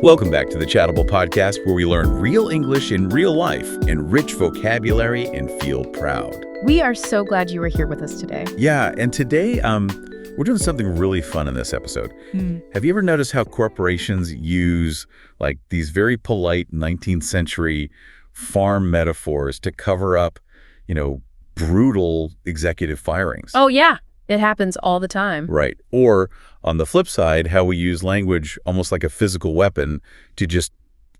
Welcome back to the Chattable Podcast, where we learn real English in real life, enrich vocabulary, and feel proud. We are so glad you were here with us today. Yeah, and today we're doing something really fun in this episode. Have you ever noticed how corporations use like these very polite 19th century farm metaphors to cover up, brutal executive firings? Oh, yeah. It happens all the time. Right. Or on the flip side, how we use language almost like a physical weapon to just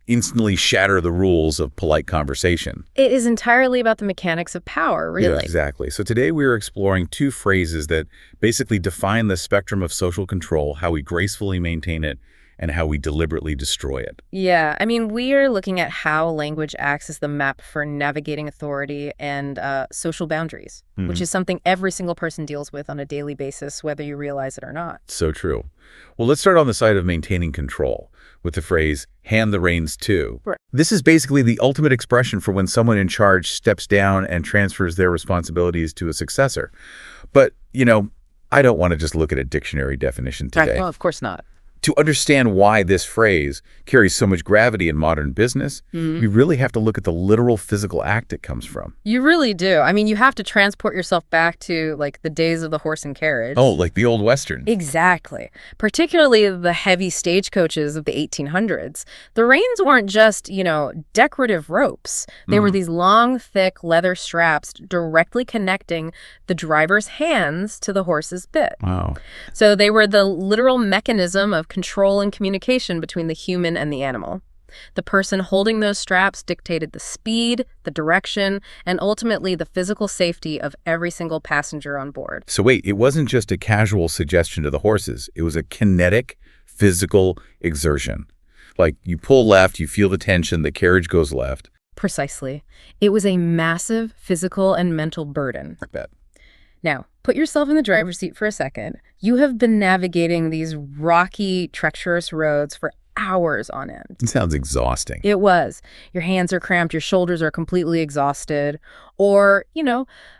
instantly shatter the rules of polite conversation. It is entirely about the mechanics of power, really. Yeah, exactly. So today we are exploring two phrases that basically define the spectrum of social control, how we gracefully maintain it, and how we deliberately destroy it. Yeah, we are looking at how language acts as the map for navigating authority and social boundaries, which is something every single person deals with on a daily basis, whether you realize it or not. So true. Well, let's start on the side of maintaining control with the phrase, hand the reins to. Right. This is basically the ultimate expression for when someone in charge steps down and transfers their responsibilities to a successor. But, I don't want to just look at a dictionary definition today. Right. Well, of course not. To understand why this phrase carries so much gravity in modern business, we really have to look at the literal physical act it comes from. You really do. You have to transport yourself back to, the days of the horse and carriage. Oh, like the old Western. Exactly. Particularly the heavy stagecoaches of the 1800s. The reins weren't just, decorative ropes. They were these long, thick leather straps directly connecting the driver's hands to the horse's bit. Wow. So they were the literal mechanism of control and communication between the human and the animal. The person holding those straps dictated the speed, the direction, and ultimately the physical safety of every single passenger on board. So wait, it wasn't just a casual suggestion to the horses. It was a kinetic, physical exertion. Like you pull left, you feel the tension, the carriage goes left. Precisely. It was a massive physical and mental burden. I bet. Now, put yourself in the driver's seat for a second. You have been navigating these rocky, treacherous roads for hours on end. It sounds exhausting. It was. Your hands are cramped, your shoulders are completely exhausted. Or,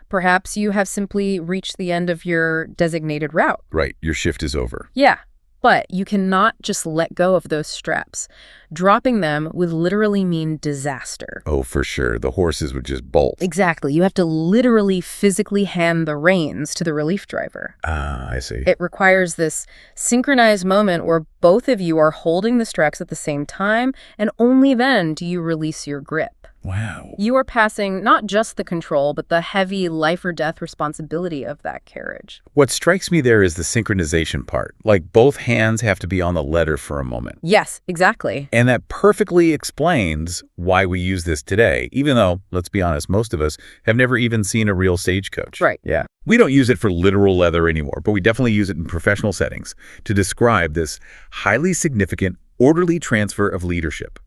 perhaps you have simply reached the end of your designated route. Right. Your shift is over. Yeah. But you cannot just let go of those straps. Dropping them would literally mean disaster. Oh, for sure. The horses would just bolt. Exactly. You have to literally physically hand the reins to the relief driver. Ah, I see. It requires this synchronized moment where both of you are holding the straps at the same time, and only then do you release your grip. Wow. You are passing not just the control, but the heavy life or death responsibility of that carriage. What strikes me there is the synchronization part. Like both hands have to be on the letter for a moment. Yes, exactly. And that perfectly explains why we use this today, even though, let's be honest, most of us have never even seen a real stagecoach. Right. Yeah. We don't use it for literal leather anymore, but we definitely use it in professional settings to describe this highly significant, orderly transfer of leadership.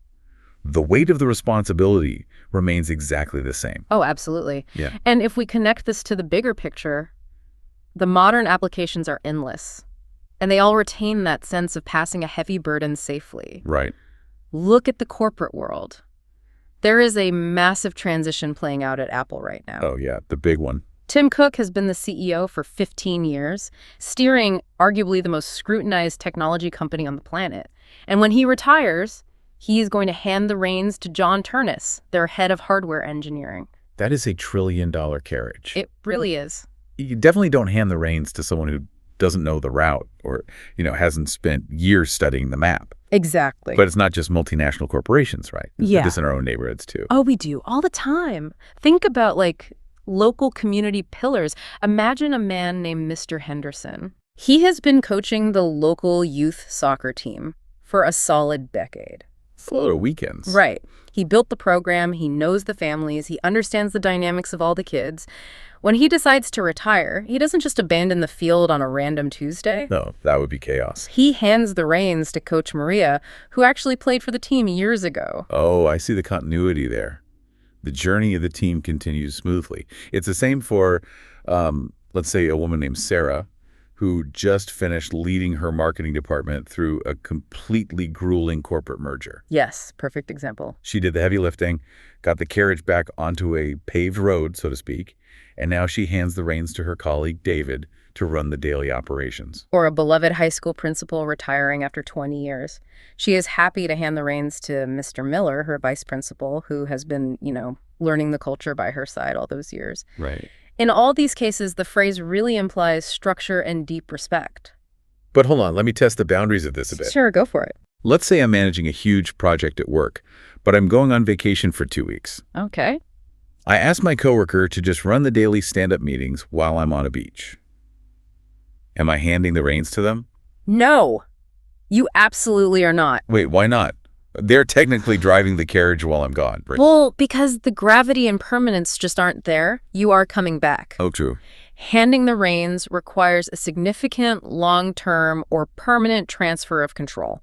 The weight of the responsibility remains exactly the same. Oh, absolutely. Yeah. And if we connect this to the bigger picture, the modern applications are endless, and they all retain that sense of passing a heavy burden safely. Right. Look at the corporate world. There is a massive transition playing out at Apple right now. Oh, yeah, the big one. Tim Cook has been the CEO for 15 years, steering arguably the most scrutinized technology company on the planet. And when he retires, he is going to hand the reins to John Ternus, their head of hardware engineering. That is $1 trillion carriage. It really is. You definitely don't hand the reins to someone who doesn't know the route or, hasn't spent years studying the map. Exactly. But it's not just multinational corporations, right? We do this in our own neighborhoods, too. Oh, we do. All the time. Think about, local community pillars. Imagine a man named Mr. Henderson. He has been coaching the local youth soccer team for a solid decade. Full of weekends. Right. He built the program, he knows the families, he understands the dynamics of all the kids. When he decides to retire, he doesn't just abandon the field on a random Tuesday. No, that would be chaos. He hands the reins to Coach Maria, who actually played for the team years ago. Oh, I see the continuity there. The journey of the team continues smoothly. It's the same for, let's say, a woman named Sarah, who just finished leading her marketing department through a completely grueling corporate merger. Yes, perfect example. She did the heavy lifting, got the carriage back onto a paved road, so to speak, and now she hands the reins to her colleague, David, to run the daily operations. Or a beloved high school principal retiring after 20 years. She is happy to hand the reins to Mr. Miller, her vice principal, who has been, learning the culture by her side all those years. Right. In all these cases, the phrase really implies structure and deep respect. But hold on, let me test the boundaries of this a bit. Sure, go for it. Let's say I'm managing a huge project at work, but I'm going on vacation for 2 weeks. Okay. I asked my coworker to just run the daily stand-up meetings while I'm on a beach. Am I handing the reins to them? No, you absolutely are not. Wait, why not? They're technically driving the carriage while I'm gone. Right? Well, because the gravity and permanence just aren't there. You are coming back. Oh, true. Handing the reins requires a significant long-term or permanent transfer of control.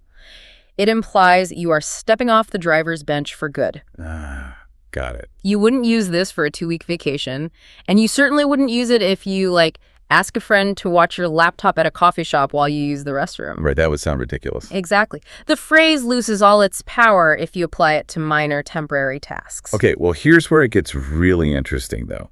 It implies you are stepping off the driver's bench for good. Got it. You wouldn't use this for a 2-week vacation, and you certainly wouldn't use it if you, ask a friend to watch your laptop at a coffee shop while you use the restroom. Right, that would sound ridiculous. Exactly. The phrase loses all its power if you apply it to minor temporary tasks. Okay, well, here's where it gets really interesting, though.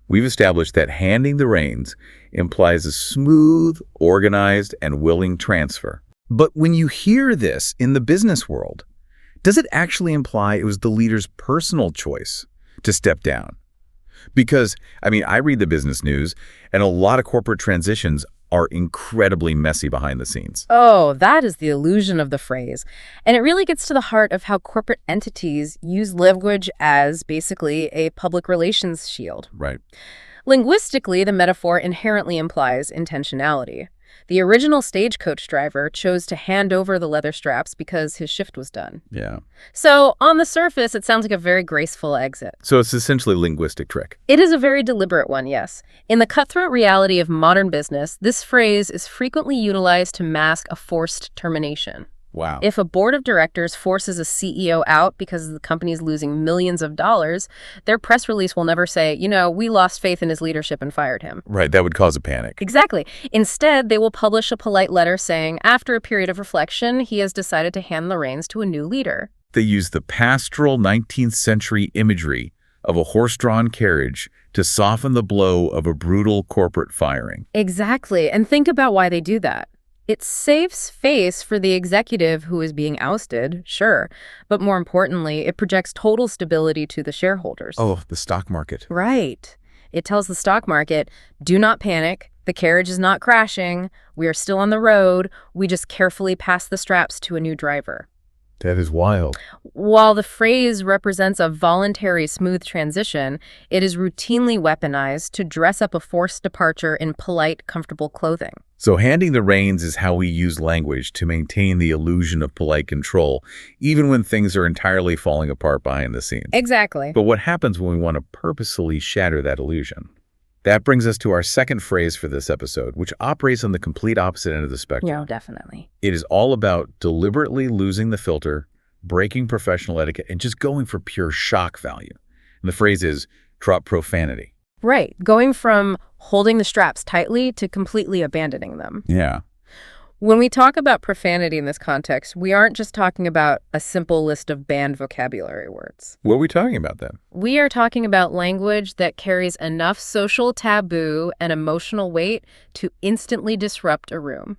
We've established that handing the reins implies a smooth, organized, and willing transfer. But when you hear this in the business world, does it actually imply it was the leader's personal choice to step down? Because, I read the business news, and a lot of corporate transitions are incredibly messy behind the scenes. Oh, that is the illusion of the phrase. And it really gets to the heart of how corporate entities use language as basically a public relations shield. Right. Linguistically, the metaphor inherently implies intentionality. The original stagecoach driver chose to hand over the leather straps because his shift was done. Yeah. So, on the surface, it sounds like a very graceful exit. So it's essentially a linguistic trick. It is a very deliberate one, yes. In the cutthroat reality of modern business, this phrase is frequently utilized to mask a forced termination. Wow. If a board of directors forces a CEO out because the company is losing millions of dollars, their press release will never say, we lost faith in his leadership and fired him. Right, that would cause a panic. Exactly. Instead, they will publish a polite letter saying, after a period of reflection, he has decided to hand the reins to a new leader. They use the pastoral 19th century imagery of a horse-drawn carriage to soften the blow of a brutal corporate firing. Exactly. And think about why they do that. It saves face for the executive who is being ousted, sure, but more importantly, it projects total stability to the shareholders. Oh, the stock market. Right. It tells the stock market, do not panic, the carriage is not crashing, we are still on the road, we just carefully pass the straps to a new driver. That is wild. While the phrase represents a voluntary smooth transition, it is routinely weaponized to dress up a forced departure in polite, comfortable clothing. So handing the reins is how we use language to maintain the illusion of polite control, even when things are entirely falling apart behind the scenes. Exactly. But what happens when we want to purposefully shatter that illusion? That brings us to our second phrase for this episode, which operates on the complete opposite end of the spectrum. Yeah, definitely. It is all about deliberately losing the filter, breaking professional etiquette, and just going for pure shock value. And the phrase is, drop profanity. Right. Going from holding the straps tightly to completely abandoning them. Yeah. When we talk about profanity in this context, we aren't just talking about a simple list of banned vocabulary words. What are we talking about then? We are talking about language that carries enough social taboo and emotional weight to instantly disrupt a room.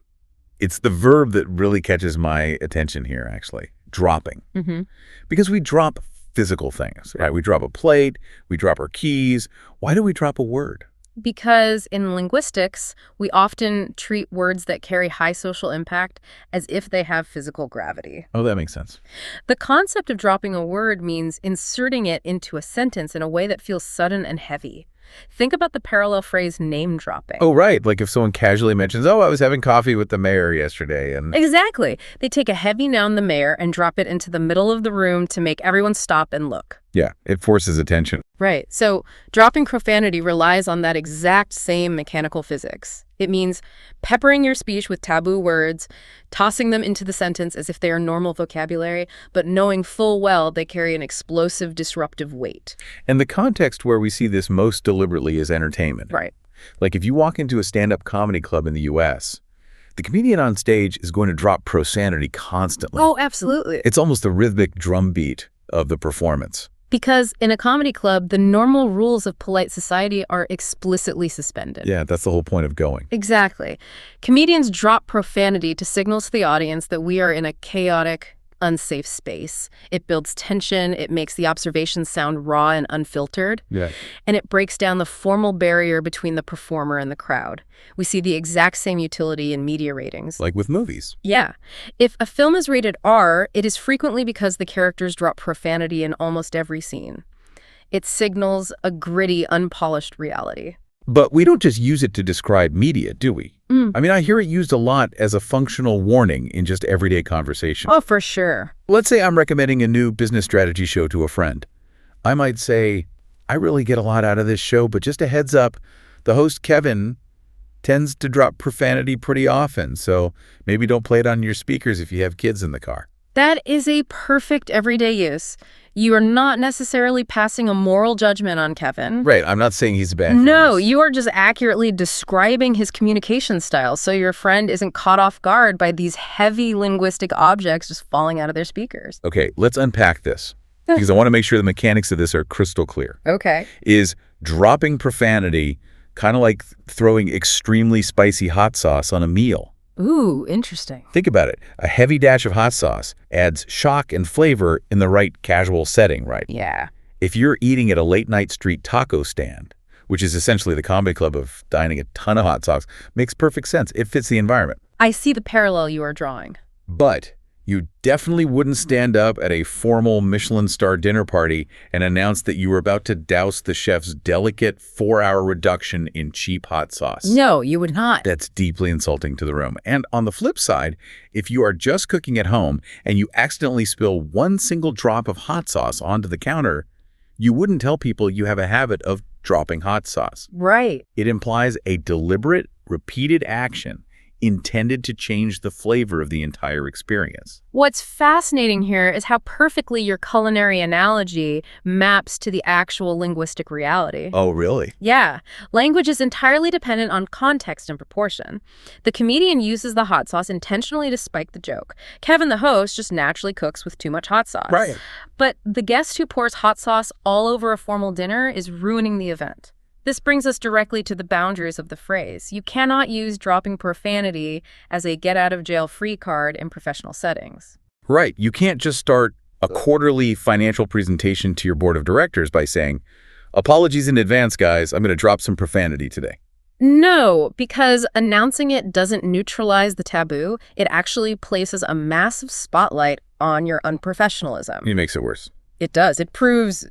It's the verb that really catches my attention here, actually. Dropping. Mm-hmm. Because we drop physical things, right? We drop a plate, we drop our keys. Why do we drop a word? Because in linguistics, we often treat words that carry high social impact as if they have physical gravity. Oh, that makes sense. The concept of dropping a word means inserting it into a sentence in a way that feels sudden and heavy. Think about the parallel phrase name dropping. Oh, right. Like if someone casually mentions, I was having coffee with the mayor yesterday. And Exactly. They take a heavy noun, the mayor, and drop it into the middle of the room to make everyone stop and look. yeah, it forces attention. Right. So dropping profanity relies on that exact same mechanical physics. It means peppering your speech with taboo words, tossing them into the sentence as if they are normal vocabulary, but knowing full well they carry an explosive, disruptive weight. And the context where we see this most deliberately is entertainment. Right. Like if you walk into a stand-up comedy club in the U.S., the comedian on stage is going to drop profanity constantly. Oh, absolutely. It's almost the rhythmic drum beat of the performance. Because in a comedy club, the normal rules of polite society are explicitly suspended. Yeah, that's the whole point of going. Exactly. Comedians drop profanity to signal to the audience that we are in a chaotic, unsafe space. It builds tension, it makes the observations sound raw and unfiltered, and it breaks down the formal barrier between the performer and the crowd. We see the exact same utility in media ratings. Like with movies. Yeah. If a film is rated R, it is frequently because the characters drop profanity in almost every scene. It signals a gritty, unpolished reality. But we don't just use it to describe media, do we? I mean, I hear it used a lot as a functional warning in just everyday conversation. Oh, for sure. Let's say I'm recommending a new business strategy show to a friend. I might say, I really get a lot out of this show, but just a heads up, the host, Kevin, tends to drop profanity pretty often, so maybe don't play it on your speakers if you have kids in the car. That is a perfect everyday use. You are not necessarily passing a moral judgment on Kevin. Right, I'm not saying he's a bad No, humorist. you are just accurately describing his communication style so your friend isn't caught off guard by these heavy linguistic objects just falling out of their speakers. Okay, let's unpack this, because I want to make sure the mechanics of this are crystal clear. Okay. Is dropping profanity kind of like throwing extremely spicy hot sauce on a meal? Ooh, interesting. Think about it. A heavy dash of hot sauce adds shock and flavor in the right casual setting, right? Yeah. If you're eating at a late-night street taco stand, which is essentially the comedy club of dining a ton of hot sauce, makes perfect sense. It fits the environment. I see the parallel you are drawing. But you definitely wouldn't stand up at a formal Michelin-star dinner party and announce that you were about to douse the chef's delicate 4-hour reduction in cheap hot sauce. No, you would not. That's deeply insulting to the room. And on the flip side, if you are just cooking at home and you accidentally spill one single drop of hot sauce onto the counter, you wouldn't tell people you have a habit of dropping hot sauce. Right. It implies a deliberate, repeated action intended to change the flavor of the entire experience. What's fascinating here is how perfectly your culinary analogy maps to the actual linguistic reality. Oh, really? Yeah. Language is entirely dependent on context and proportion. The comedian uses the hot sauce intentionally to spike the joke. Kevin, the host, just naturally cooks with too much hot sauce. Right. But the guest who pours hot sauce all over a formal dinner is ruining the event. This brings us directly to the boundaries of the phrase. You cannot use dropping profanity as a get-out-of-jail-free card in professional settings. Right. You can't just start a quarterly financial presentation to your board of directors by saying, apologies in advance, guys, I'm going to drop some profanity today. No, because announcing it doesn't neutralize the taboo. It actually places a massive spotlight on your unprofessionalism. It makes it worse. It does. It proves,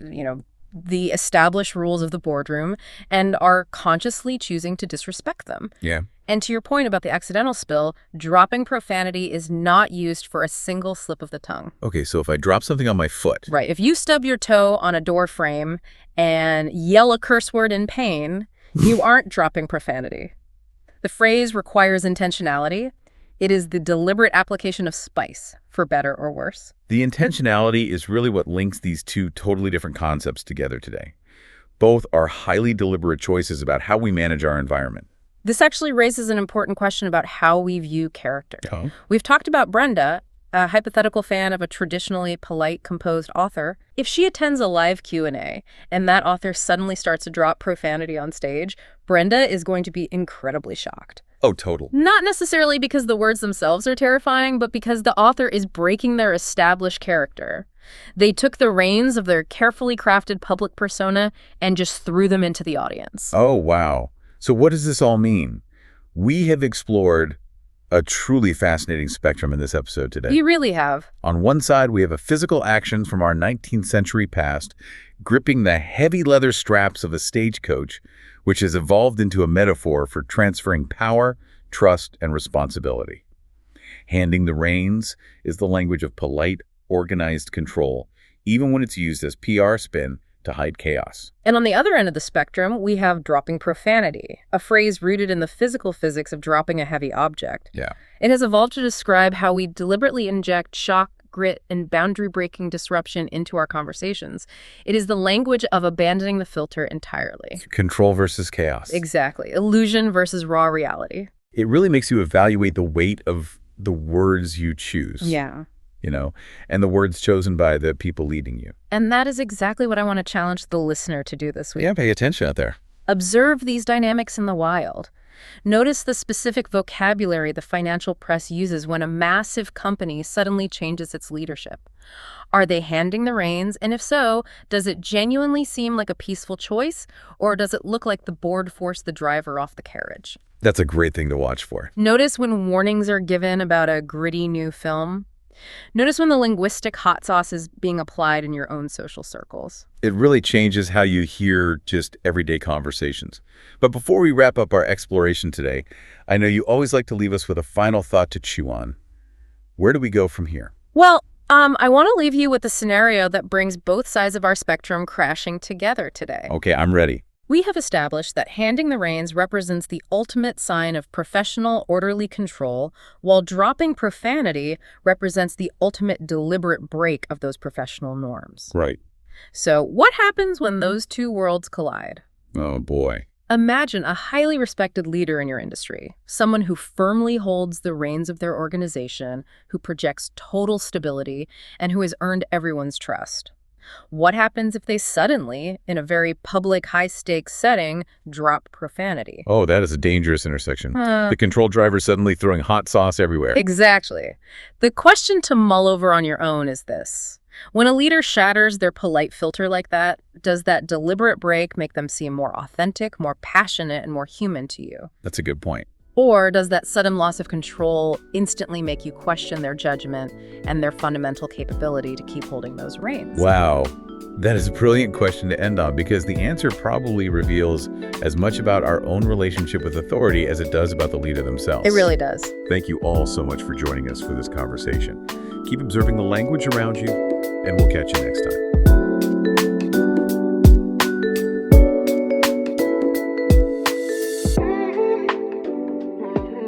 the established rules of the boardroom and are consciously choosing to disrespect them. Yeah. And to your point about the accidental spill, dropping profanity is not used for a single slip of the tongue. Okay, so if I drop something on my foot. Right. If you stub your toe on a door frame and yell a curse word in pain, you aren't dropping profanity. The phrase requires intentionality. It is the deliberate application of spice, for better or worse. The intentionality is really what links these two totally different concepts together today. Both are highly deliberate choices about how we manage our environment. This actually raises an important question about how we view character. Oh. We've talked about Brenda, a hypothetical fan of a traditionally polite, composed author. If she attends a live Q&A and that author suddenly starts to drop profanity on stage, Brenda is going to be incredibly shocked. Oh, total. Not necessarily because the words themselves are terrifying, but because the author is breaking their established character. They took the reins of their carefully crafted public persona and just threw them into the audience. Oh, wow. So what does this all mean? We have explored a truly fascinating spectrum in this episode today. You really have. On one side, we have a physical action from our 19th century past, gripping the heavy leather straps of a stagecoach, which has evolved into a metaphor for transferring power, trust, and responsibility. Handing the reins is the language of polite, organized control, even when it's used as PR spin to hide chaos. And on the other end of the spectrum, we have dropping profanity, a phrase rooted in the physical physics of dropping a heavy object. Yeah. It has evolved to describe how we deliberately inject shock, grit, and boundary-breaking disruption into our conversations. It is the language of abandoning the filter entirely. Control versus chaos. Exactly. Illusion versus raw reality. It really makes you evaluate the weight of the words you choose. Yeah. and the words chosen by the people leading you. And that is exactly what I want to challenge the listener to do this week. Yeah, pay attention out there. Observe these dynamics in the wild. Notice the specific vocabulary the financial press uses when a massive company suddenly changes its leadership. Are they handing the reins? And if so, does it genuinely seem like a peaceful choice, or does it look like the board forced the driver off the carriage? That's a great thing to watch for. Notice when warnings are given about a gritty new film. Notice when the linguistic hot sauce is being applied in your own social circles. It really changes how you hear just everyday conversations. But before we wrap up our exploration today, I know you always like to leave us with a final thought to chew on. Where do we go from here? Well, I want to leave you with a scenario that brings both sides of our spectrum crashing together today. Okay, I'm ready. We have established that handing the reins represents the ultimate sign of professional, orderly control, while dropping profanity represents the ultimate deliberate break of those professional norms. Right. So what happens when those two worlds collide? Oh, boy. Imagine a highly respected leader in your industry, someone who firmly holds the reins of their organization, who projects total stability, and who has earned everyone's trust. What happens if they suddenly, in a very public, high-stakes setting, drop profanity? Oh, that is a dangerous intersection. The control driver suddenly throwing hot sauce everywhere. Exactly. The question to mull over on your own is this. When a leader shatters their polite filter like that, does that deliberate break make them seem more authentic, more passionate, and more human to you? That's a good point. Or does that sudden loss of control instantly make you question their judgment and their fundamental capability to keep holding those reins? Wow. That is a brilliant question to end on, because the answer probably reveals as much about our own relationship with authority as it does about the leader themselves. It really does. Thank you all so much for joining us for this conversation. Keep observing the language around you, and we'll catch you next time.